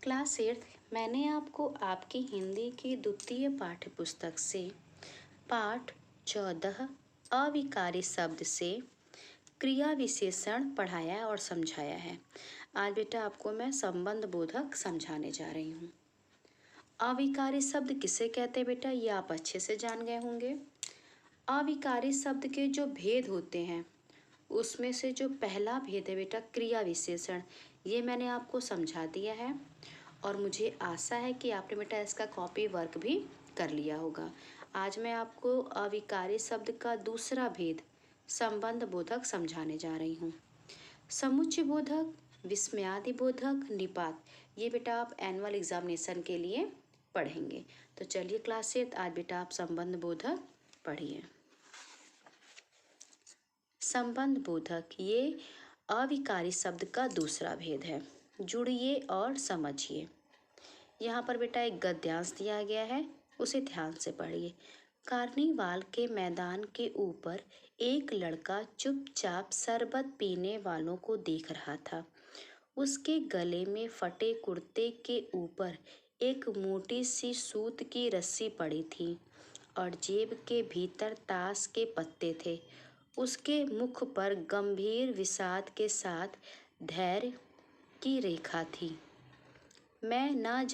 Class 8 मैंने आपको आपकी हिंदी की द्वितीय पाठ्य पुस्तक से पाठ 14 अविकारी शब्द से क्रिया विशेषण पढ़ाया और समझाया है। आज बेटा आपको मैं संबंध बोधक समझाने जा रही हूँ। अविकारी शब्द किसे कहते हैं बेटा, ये आप अच्छे से जान गए होंगे। अविकारी शब्द के जो भेद होते हैं उसमें से जो पहला भेद है बेटा क्रिया विशेषण, ये मैंने आपको समझा दिया है और मुझे आशा है कि आपने बेटा इसका कॉपी वर्क भी कर लिया होगा। आज मैं आपको अविकारी शब्द का दूसरा भेद संबंध बोधक समझाने जा रही हूँ। समुच्चय बोधक, विस्मयादि बोधक, निपात, ये बेटा आप एनुअल एग्जामिनेशन के लिए पढ़ेंगे। तो चलिए क्लास 8 आज बेटा आप संबंध बोधक पढ़िए। संबंध बोधक ये अविकारी शब्द का दूसरा भेद है। जुड़िए और समझिए। यहाँ पर बेटा एक गद्यांश दिया गया है, उसे ध्यान से पढ़िए। कार्निवाल के मैदान के ऊपर एक लड़का चुपचाप शरबत पीने वालों को देख रहा था। उसके गले में फटे कुर्ते के ऊपर एक मोटी सी सूत की रस्सी पड़ी थी और जेब के भीतर ताश के पत्ते थे। उसके मुख पर गंभीर विषाद के साथ धैर्य की रेखा थी। मैं न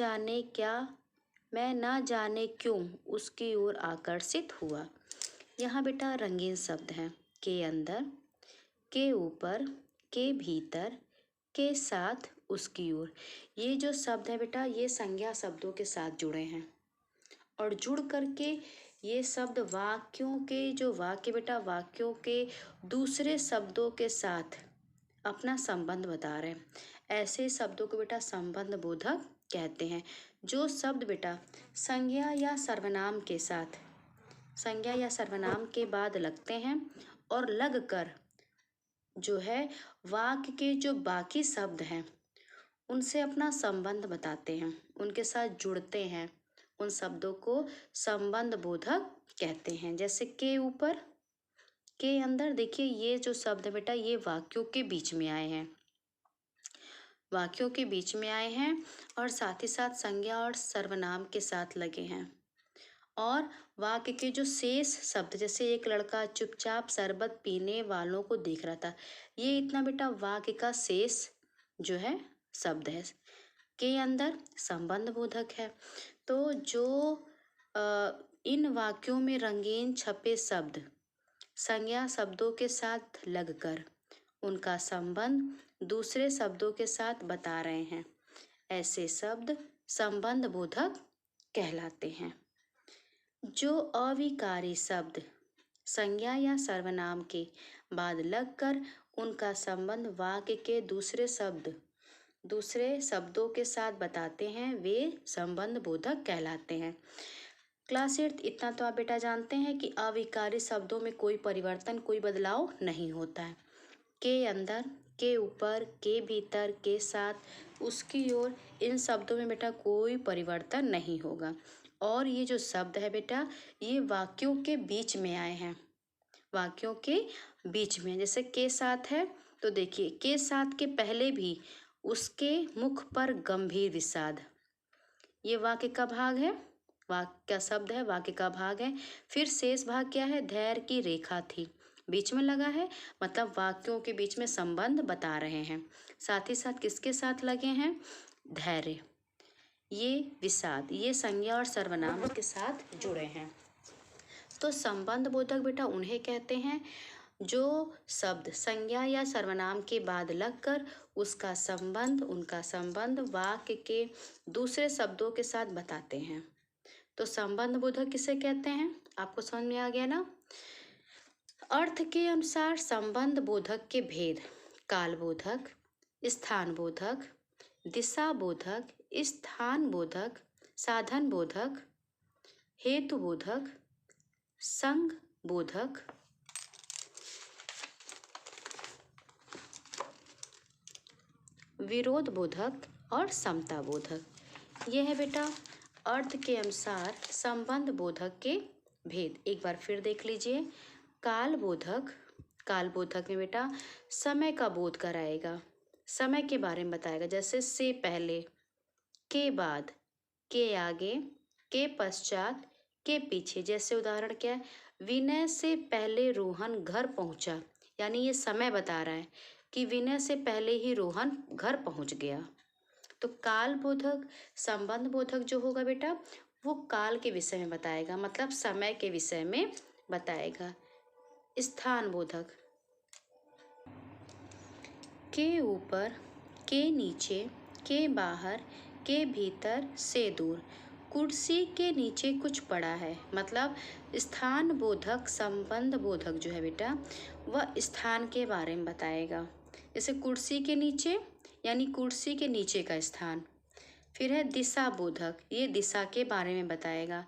जाने क्यों उसकी ओर आकर्षित हुआ। यहाँ बेटा रंगीन शब्द हैं। के अंदर, के ऊपर, के भीतर, के साथ, उसकी ओर। ये जो शब्द है बेटा ये संज्ञा शब्दों के साथ जुड़े हैं और जुड़ करके ये शब्द वाक्यों के जो वाक्य बेटा वाक्यों के दूसरे शब्दों के साथ अपना संबंध बता रहे हैं। ऐसे शब्दों को बेटा संबंध बोधक कहते हैं। जो शब्द बेटा संज्ञा या सर्वनाम के बाद लगते हैं और लगकर जो है वाक्य के जो बाकी शब्द हैं उनसे अपना संबंध बताते हैं, उनके साथ जुड़ते हैं, उन शब्दों को संबंध बोधक कहते हैं। जैसे के ऊपर, के अंदर, देखिए ये जो शब्द है बेटा ये वाक्यों के बीच में आए हैं और साथ ही साथ संज्ञा और सर्वनाम के साथ लगे हैं। और वाक्य के जो शेष शब्द, जैसे एक लड़का चुपचाप शरबत पीने वालों को देख रहा था, ये इतना बेटा वाक्य का शेष जो है शब्द है। के अंदर संबंध बोधक है। तो जो इन वाक्यों में रंगीन छपे शब्द संज्ञा शब्दों के साथ लगकर उनका संबंध दूसरे शब्दों के साथ बता रहे हैं, ऐसे शब्द संबंध बोधक कहलाते हैं। जो अविकारी शब्द संज्ञा या सर्वनाम के बाद लगकर उनका संबंध वाक्य के दूसरे शब्दों के साथ बताते हैं वे संबंध बोधक कहलाते हैं। क्लास 8 इतना तो आप बेटा जानते हैं कि अविकारी शब्दों में कोई परिवर्तन, कोई बदलाव नहीं होता है। के अंदर, के ऊपर, के भीतर, के साथ, उसकी ओर, इन शब्दों में बेटा कोई परिवर्तन नहीं होगा। और ये जो शब्द है बेटा ये वाक्यों के बीच में आए हैं, वाक्यों के बीच में। जैसे के साथ है तो देखिए के साथ के पहले भी उसके मुख पर गंभीर विषाद, ये वाक्य का भाग है, वाक्य का शब्द है, वाक्य का भाग है। फिर शेष भाग क्या है, धैर्य की रेखा थी, बीच में लगा है, मतलब वाक्यों के बीच में संबंध बता रहे हैं। साथ ही साथ किसके साथ लगे हैं, धैर्य, ये विषाद, ये संज्ञा और सर्वनाम के साथ जुड़े हैं। तो संबंध बोधक बेटा उन्हें कहते हैं जो शब्द संज्ञा या सर्वनाम के बाद लगकर उनका संबंध वाक्य के दूसरे शब्दों के साथ बताते हैं। तो संबंध बोधक किसे कहते हैं, आपको समझ में आ गया ना। अर्थ के अनुसार संबंध बोधक के भेद: काल बोधक, स्थान बोधक, दिशा बोधक, स्थान बोधक, साधन बोधक, हेतु बोधक, संग बोधक, विरोध बोधक और समता बोधक। यह है बेटा अर्थ के अनुसार संबंध बोधक के भेद। एक बार फिर देख लीजिए। काल बोधक में बेटा समय का बोध कराएगा, समय के बारे में बताएगा। जैसे से पहले, के बाद, के आगे, के पश्चात, के पीछे। जैसे उदाहरण क्या है, विनय से पहले रोहन घर पहुंचा, यानी ये समय बता रहा है कि विनय से पहले ही रोहन घर पहुंच गया। तो काल बोधक, संबंध बोधक जो होगा बेटा, वो काल के विषय में बताएगा, मतलब समय के विषय में बताएगा। स्थान बोधक, के ऊपर, के नीचे, के बाहर, के भीतर, से दूर। कुर्सी के नीचे कुछ पड़ा है, मतलब स्थान बोधक संबंध बोधक जो है बेटा, वह स्थान के बारे में बताएगा। जैसे कुर्सी के नीचे, यानी कुर्सी के नीचे का स्थान। फिर है दिशा बोधक, ये दिशा के बारे में बताएगा।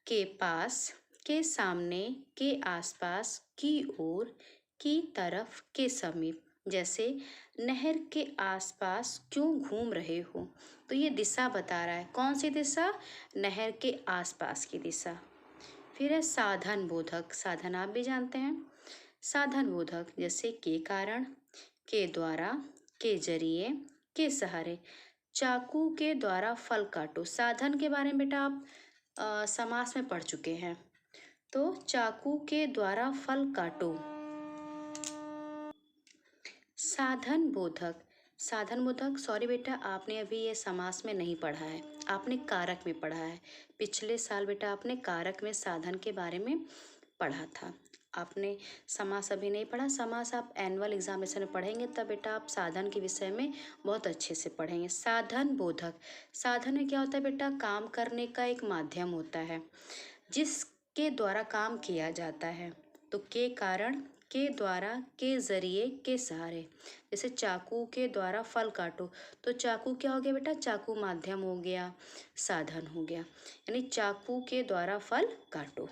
के पास, के सामने, के आसपास, की ओर, की तरफ, के समीप। जैसे नहर के आसपास क्यों घूम रहे हो, तो ये दिशा बता रहा है। कौन सी दिशा? नहर के आसपास की दिशा। फिर है साधन बोधक, साधन आप भी जानते हैं। साधन बोधक जैसे के कारण, के द्वारा, के जरिए, के सहारे। चाकू के द्वारा फल काटो, साधन के बारे में बेटा आप समास में पढ़ चुके हैं। तो चाकू के द्वारा फल काटो। साधन बोधक, साधन बोधक, सॉरी बेटा आपने अभी ये समास में नहीं पढ़ा है, आपने कारक में पढ़ा है। पिछले साल बेटा आपने कारक में साधन के बारे में पढ़ा था, आपने समास अभी नहीं पढ़ा। समास आप एनुअल एग्जामिनेशन में पढ़ेंगे, तब बेटा आप साधन के विषय में बहुत अच्छे से पढ़ेंगे। साधन बोधक, साधन में क्या होता है बेटा, काम करने का एक माध्यम होता है जिसके द्वारा काम किया जाता है। तो के कारण, के द्वारा, के जरिए, के सहारे। जैसे चाकू के द्वारा फल काटो, तो चाकू क्या हो गया बेटा, चाकू माध्यम हो गया, साधन हो गया, यानी चाकू के द्वारा फल काटो।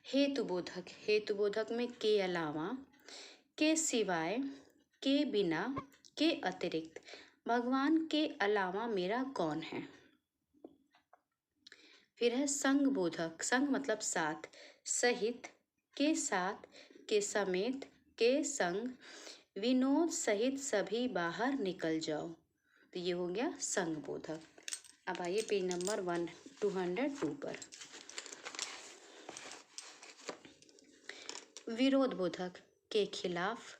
हेतु बोधक, हेतु बोधक में के अलावा, के सिवाय, के बिना, के अतिरिक्त। भगवान के अलावा मेरा कौन है। फिर है संग बोधक, संग मतलब साथ, सहित, के साथ, के समेत, के संग। विनोद सहित सभी बाहर निकल जाओ, तो ये हो गया संग बोधक। अब आइए पेज नंबर 202 पर। विरोध बोधक, के खिलाफ,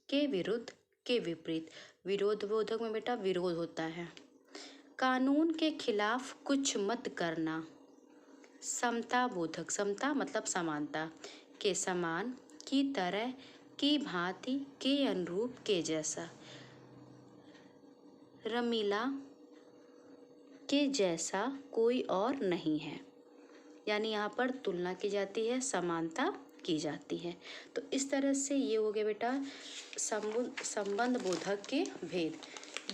के विरुद्ध, के विपरीत। विरोध बोधक में बेटा विरोध होता है। कानून के खिलाफ कुछ मत करना। समता बोधक, समता मतलब समानता, के समान, की तरह, की भांति, के अनुरूप, के जैसा। रमीला के जैसा कोई और नहीं है, यानी यहाँ पर तुलना की जाती है, समानता की जाती है। तो इस तरह से ये हो गया बेटा संबंध बोधक के भेद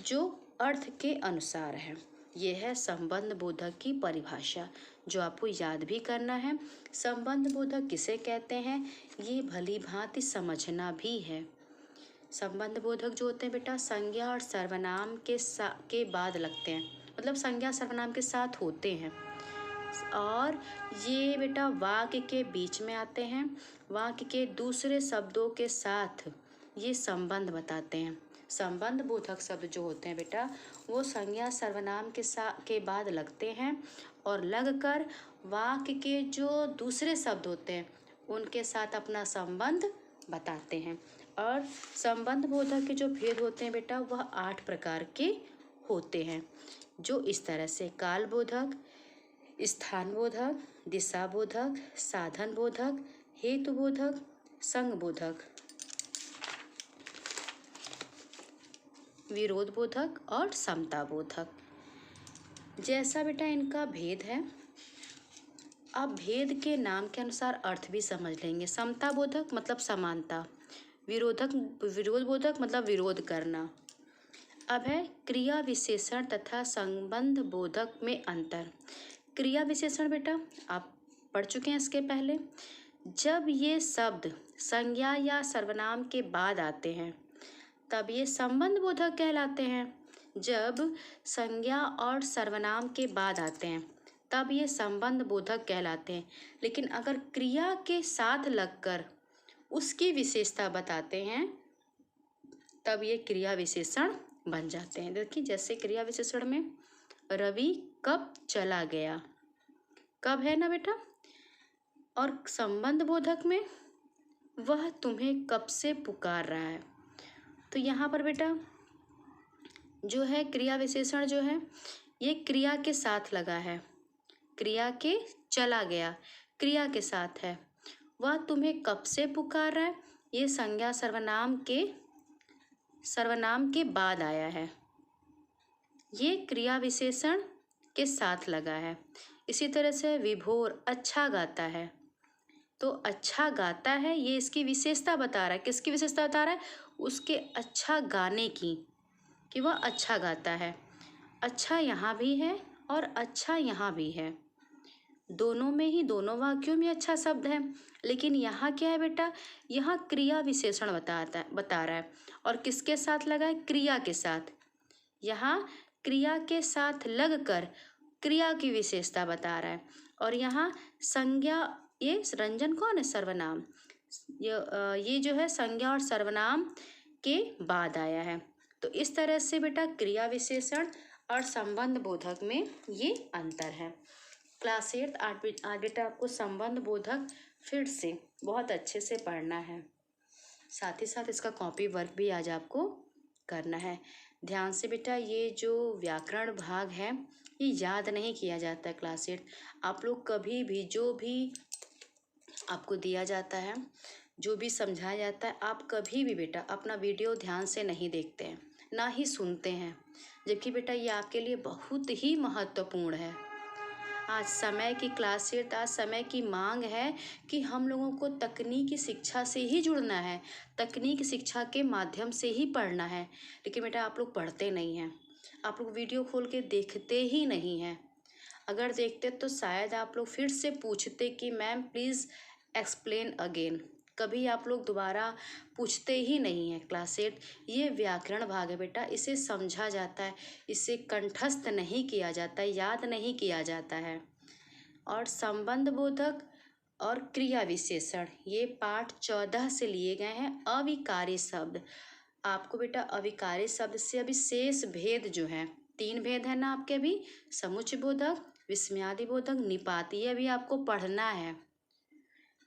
जो अर्थ के अनुसार है। ये है संबंध बोधक की परिभाषा जो आपको याद भी करना है। संबंध बोधक किसे कहते हैं, ये भली भांति समझना भी है। संबंध बोधक जो होते हैं बेटा संज्ञा और सर्वनाम के बाद लगते हैं, मतलब संज्ञा सर्वनाम के साथ होते हैं, और ये बेटा वाक्य के बीच में आते हैं, वाक्य के दूसरे शब्दों के साथ ये संबंध बताते हैं। संबंध बोधक शब्द जो होते हैं बेटा वो संज्ञा सर्वनाम के बाद लगते हैं और लगकर वाक्य के जो दूसरे शब्द होते हैं उनके साथ अपना संबंध बताते हैं। और संबंध बोधक के जो भेद होते हैं बेटा वह 8 प्रकार के होते हैं, जो इस तरह से काल बोधक, स्थान बोधक, दिशा बोधक, साधन बोधक, हेतु बोधक, संग बोधक, विरोध बोधक और समता बोधक। जैसा बेटा इनका भेद है, अब भेद के नाम के अनुसार अर्थ भी समझ लेंगे। समता बोधक मतलब समानता, विरोध बोधक मतलब विरोध करना। अब है क्रिया विशेषण तथा संबंध बोधक में अंतर। क्रिया विशेषण बेटा आप पढ़ चुके हैं इसके पहले। जब ये शब्द संज्ञा या सर्वनाम के बाद आते हैं तब ये संबंध बोधक कहलाते हैं। जब संज्ञा और सर्वनाम के बाद आते हैं तब ये संबंध बोधक कहलाते हैं। लेकिन अगर क्रिया के साथ लगकर उसकी विशेषता बताते हैं तब ये क्रिया विशेषण बन जाते हैं। देखिए जैसे क्रिया विशेषण में रवि कब चला गया, कब है ना बेटा। और संबंध बोधक में वह तुम्हें कब से पुकार रहा है। तो यहाँ पर बेटा जो है क्रिया विशेषण जो है ये क्रिया के साथ लगा है, क्रिया के चला गया क्रिया के साथ है। वह तुम्हें कब से पुकार रहा है, ये संज्ञा सर्वनाम के बाद आया है, ये क्रिया विशेषण के साथ लगा है। इसी तरह से विभोर अच्छा गाता है, तो अच्छा गाता है ये इसकी विशेषता बता रहा है। किसकी विशेषता बता रहा है, उसके अच्छा गाने की, कि वह अच्छा गाता है। अच्छा यहाँ भी है और अच्छा यहाँ भी है, दोनों में ही, दोनों वाक्यों में अच्छा शब्द है। लेकिन यहाँ क्या है बेटा, यहाँ क्रिया विशेषण बता रहा है और किसके साथ लगा है, क्रिया के साथ। यहाँ क्रिया के साथ लगकर क्रिया की विशेषता बता रहा है। और यहाँ संज्ञा, ये रंजन कौन है, सर्वनाम, ये जो है संज्ञा और सर्वनाम के बाद आया है। तो इस तरह से बेटा क्रिया विशेषण और संबंध बोधक में ये अंतर है। क्लास 8 आज बेटा आपको संबंध बोधक फिर से बहुत अच्छे से पढ़ना है, साथ ही साथ इसका कॉपी वर्क भी आज आपको करना है। ध्यान से बेटा, ये जो व्याकरण भाग है ये याद नहीं किया जाता है क्लास 8। आप लोग कभी भी जो भी आपको दिया जाता है, जो भी समझाया जाता है, आप कभी भी बेटा अपना वीडियो ध्यान से नहीं देखते हैं, ना ही सुनते हैं, जबकि बेटा ये आपके लिए बहुत ही महत्वपूर्ण है। आज समय की क्लास 8, आज समय की मांग है कि हम लोगों को तकनीकी शिक्षा से ही जुड़ना है, तकनीक शिक्षा के माध्यम से ही पढ़ना है। लेकिन बेटा आप लोग पढ़ते नहीं हैं, आप लोग वीडियो खोल के देखते ही नहीं हैं। अगर देखते तो शायद आप लोग फिर से पूछते कि मैम प्लीज़ एक्सप्लेन अगेन, कभी आप लोग दोबारा पूछते ही नहीं हैं। क्लास 8 ये व्याकरण भाग है बेटा, इसे समझा जाता है, इसे कंठस्थ नहीं किया जाता है, याद नहीं किया जाता है। और संबंध बोधक और क्रिया विशेषण ये पाठ 14 से लिए गए हैं। अविकारी शब्द, आपको बेटा अविकारी शब्द से अभी शेष भेद जो है, 3 भेद है ना आपके अभी, समुच्चय बोधक, विस्मयादि बोधक, निपाती, ये अभी आपको पढ़ना है।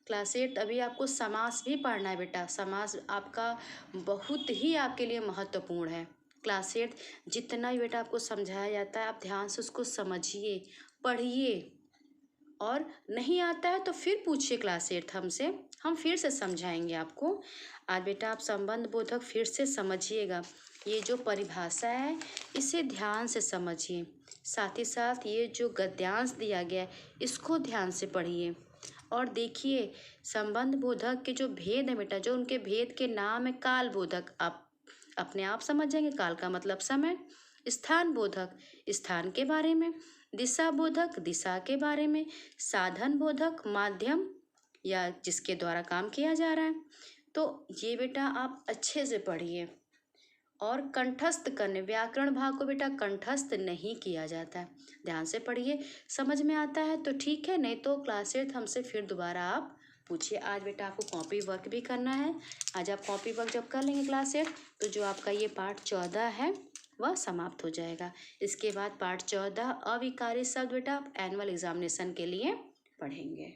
क्लास 8 अभी आपको समास भी पढ़ना है बेटा, समास आपका बहुत ही आपके लिए महत्वपूर्ण है। क्लास 8 जितना भी बेटा आपको समझाया जाता है आप ध्यान से उसको समझिए, पढ़िए, और नहीं आता है तो फिर पूछिए क्लास 8 हमसे, हम फिर से समझाएंगे आपको। आज बेटा आप संबंध बोधक फिर से समझिएगा, ये जो परिभाषा है इसे ध्यान से समझिए, साथ ही साथ ये जो गद्यांश दिया गया है इसको ध्यान से पढ़िए। और देखिए संबंध बोधक के जो भेद है बेटा, जो उनके भेद के नाम है, काल बोधक आप अपने आप समझ जाएंगे, काल का मतलब समय, स्थान बोधक स्थान के बारे में, दिशा बोधक दिशा के बारे में, साधन बोधक माध्यम या जिसके द्वारा काम किया जा रहा है। तो ये बेटा आप अच्छे से पढ़िए और कंठस्थ करने, व्याकरण भाग को बेटा कंठस्थ नहीं किया जाता है, ध्यान से पढ़िए। समझ में आता है तो ठीक है, नहीं तो क्लास 8 हमसे फिर दोबारा आप पूछिए। आज बेटा आपको कॉपी वर्क भी करना है। आज आप कॉपी वर्क जब कर लेंगे क्लास 8 तो जो आपका ये पाठ 14 है वह समाप्त हो जाएगा। इसके बाद पाठ 14 अविकारी शब्द बेटा आप एनुअल एग्जामिनेशन के लिए पढ़ेंगे।